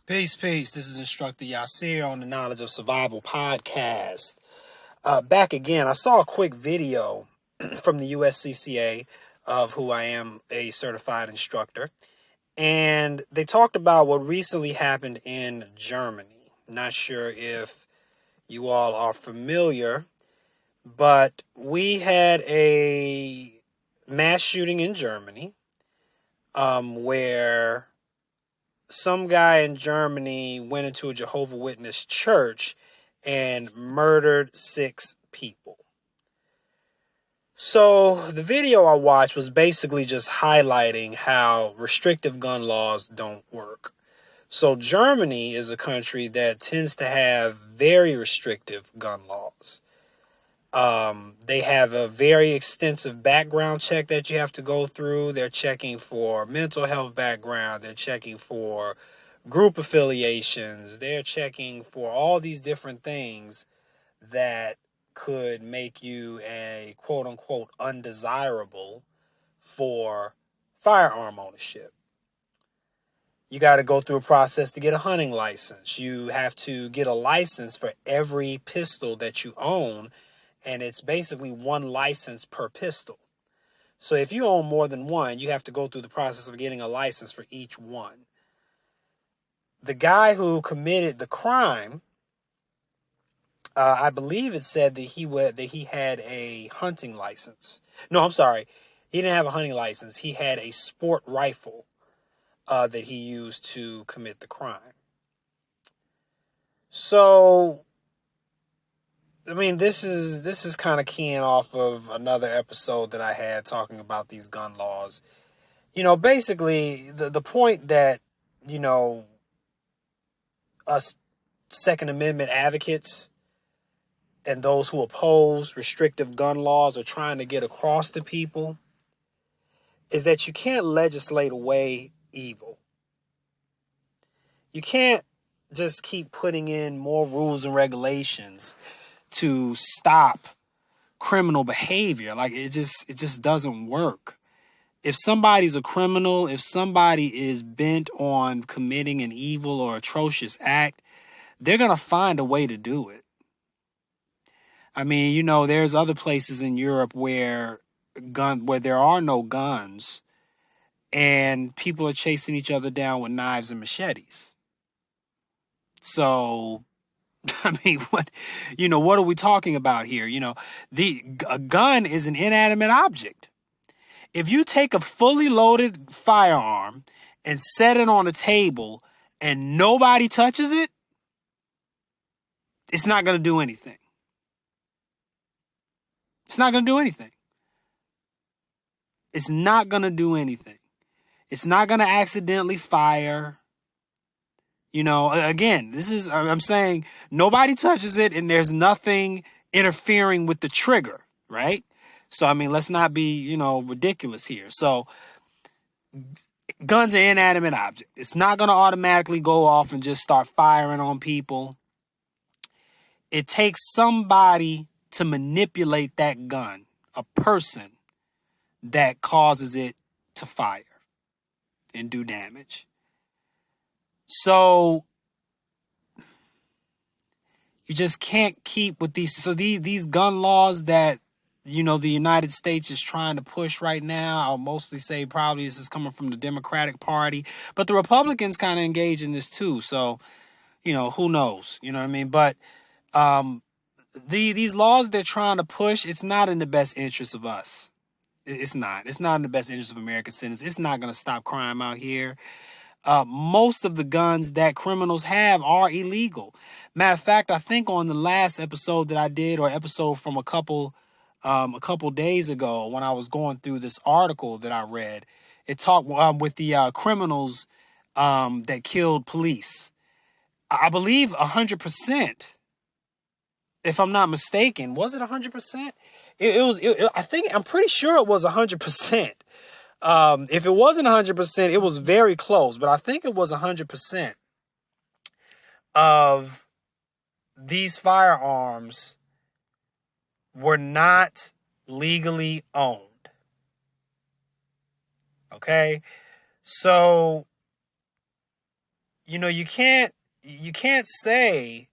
Peace, peace. This is Instructor Yasir on the Knowledge of Survival podcast. Back again, I saw a quick video from the USCCA of who I am, a certified instructor. And they talked about what recently happened in Germany. Not sure if you all are familiar, but we had a mass shooting in Germany where some guy in Germany went into a Jehovah Witness church and murdered 6 people. So the video I watched was basically just highlighting how restrictive gun laws don't work. So Germany is a country that tends to have very restrictive gun laws. They have a very extensive background check that you have to go through. They're checking for mental health background. They're checking for group affiliations. They're checking for all these different things that could make you a quote unquote undesirable for firearm ownership. You got to go through a process to get a hunting license. You have to get a license for every pistol that you own, and it's basically one license per pistol. So if you own more than one, you have to go through the process of getting a license for each one. The guy who committed the crime, I believe it said that he had a hunting license. No, I'm sorry. He didn't have a hunting license. He had a sport rifle that he used to commit the crime. So, I mean, this is kind of keying off of another episode that I had talking about these gun laws. Basically, the point that, us Second Amendment advocates and those who oppose restrictive gun laws are trying to get across to people is that you can't legislate away evil. You can't just keep putting in more rules and regulations to stop criminal behavior. Like it just doesn't work. If somebody's a criminal, if somebody is bent on committing an evil or atrocious act, they're going to find a way to do it. I mean, there's other places in Europe where there are no guns and people are chasing each other down with knives and machetes. So, I mean, what are we talking about here? A gun is an inanimate object. If you take a fully loaded firearm and set it on a table and nobody touches it, it's not going to do anything. It's not going to do anything. It's not going to do anything. It's not going to accidentally fire. Again, I'm saying nobody touches it and there's nothing interfering with the trigger, right? So, I mean, let's not be, ridiculous here. So, guns are an inanimate object. It's not going to automatically go off and just start firing on people. It takes somebody to manipulate that gun, a person that causes it to fire and do damage. So you just can't keep with these. So these gun laws that, the United States is trying to push right now, I'll mostly say probably this is coming from the Democratic Party, but the Republicans kind of engage in this too. So, who knows? You know what I mean? But these laws they're trying to push, it's not in the best interest of us. It's not. It's not in the best interest of American citizens. It's not going to stop crime out here. Most of the guns that criminals have are illegal. Matter of fact, I think on the last episode that I did, or episode from a couple days ago, when I was going through this article that I read, it talked with the criminals that killed police. I believe 100%, if I'm not mistaken. Was it 100%? I'm pretty sure it was 100%. If it wasn't 100%, it was very close, but I think it was 100% of these firearms were not legally owned. Okay? So you can't say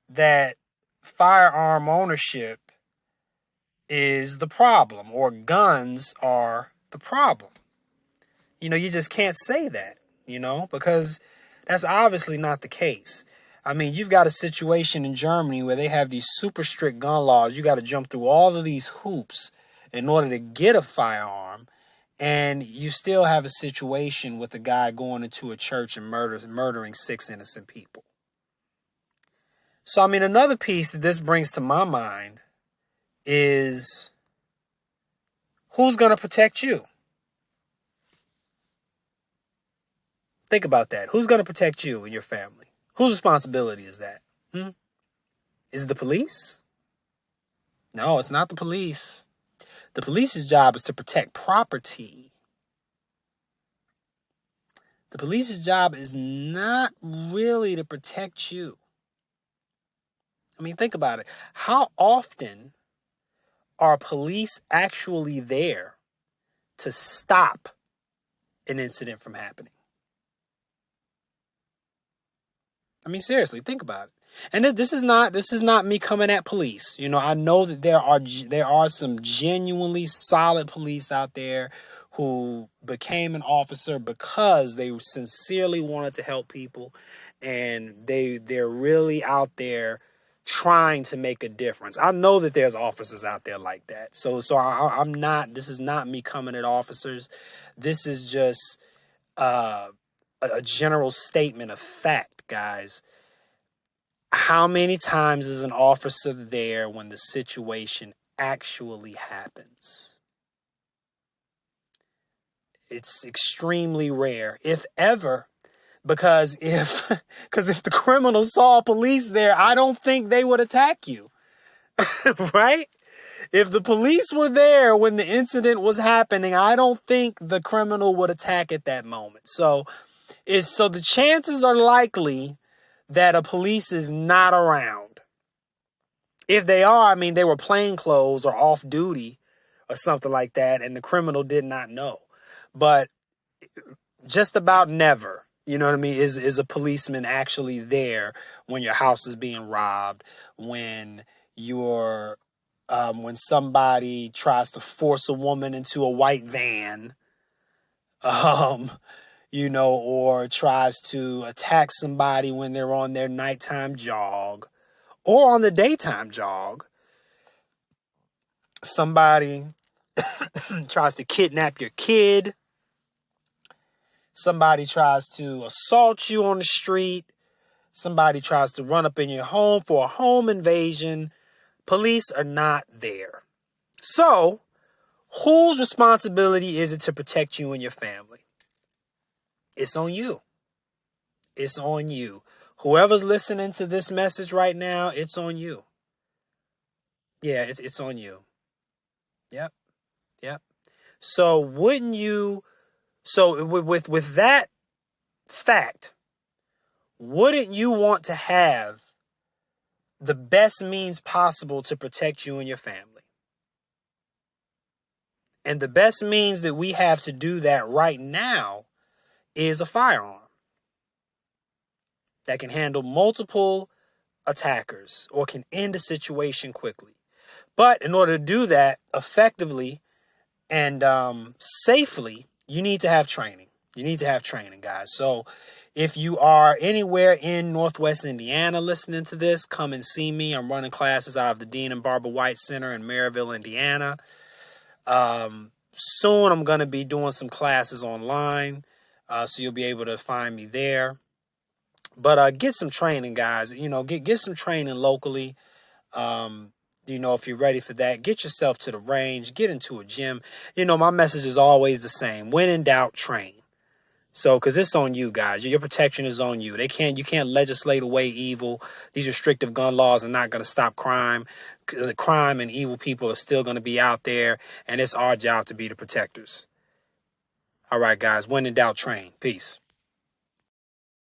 that firearm ownership is the problem or guns are the problem. You just can't say that, because that's obviously not the case. I mean, you've got a situation in Germany where they have these super strict gun laws. You got to jump through all of these hoops in order to get a firearm. And you still have a situation with a guy going into a church and murdering 6 innocent people. So, I mean, another piece that this brings to my mind is who's going to protect you? Think about that. Who's going to protect you and your family? Whose responsibility is that? Is it the police? No, it's not the police. The police's job is to protect property. The police's job is not really to protect you. I mean, think about it. How often are police actually there to stop an incident from happening? I mean, seriously, think about it. And this is not me coming at police. I know that there are some genuinely solid police out there who became an officer because they sincerely wanted to help people, and they're really out there trying to make a difference. I know that there's officers out there like that. So I'm not. This is not me coming at officers. This is just a general statement of fact, guys. How many times is an officer there when the situation actually happens? It's extremely rare, if ever, because if the criminal saw police there, I don't think they would attack you, right? If the police were there when the incident was happening, I don't think the criminal would attack at that moment. So the chances are likely that a police is not around. If they are, I mean, they were plain clothes or off duty or something like that, and the criminal did not know. But just about never, you know what I mean, is a policeman actually there when your house is being robbed, when when somebody tries to force a woman into a white van, or tries to attack somebody when they're on their nighttime jog or on the daytime jog. Somebody tries to kidnap your kid. Somebody tries to assault you on the street. Somebody tries to run up in your home for a home invasion. Police are not there. So, whose responsibility is it to protect you and your family? It's on you. It's on you. Whoever's listening to this message right now, it's on you. Yeah, it's on you. Yep. So with that fact, wouldn't you want to have the best means possible to protect you and your family? And the best means that we have to do that right now is a firearm that can handle multiple attackers or can end a situation quickly. But in order to do that effectively and safely, you need to have training. Guys. So if you are anywhere in Northwest Indiana listening to this, come and see me. I'm running classes out of the Dean and Barbara White Center in Maryville, Indiana. Soon I'm going to be doing some classes online, so you'll be able to find me there. But get some training, guys. Get some training locally. If you're ready for that, get yourself to the range, get into a gym. My message is always the same. When in doubt, train. So, because it's on you, guys. Your protection is on you. You can't legislate away evil. These restrictive gun laws are not going to stop crime. The crime and evil people are still going to be out there, and it's our job to be the protectors. All right, guys. When in doubt, train. Peace.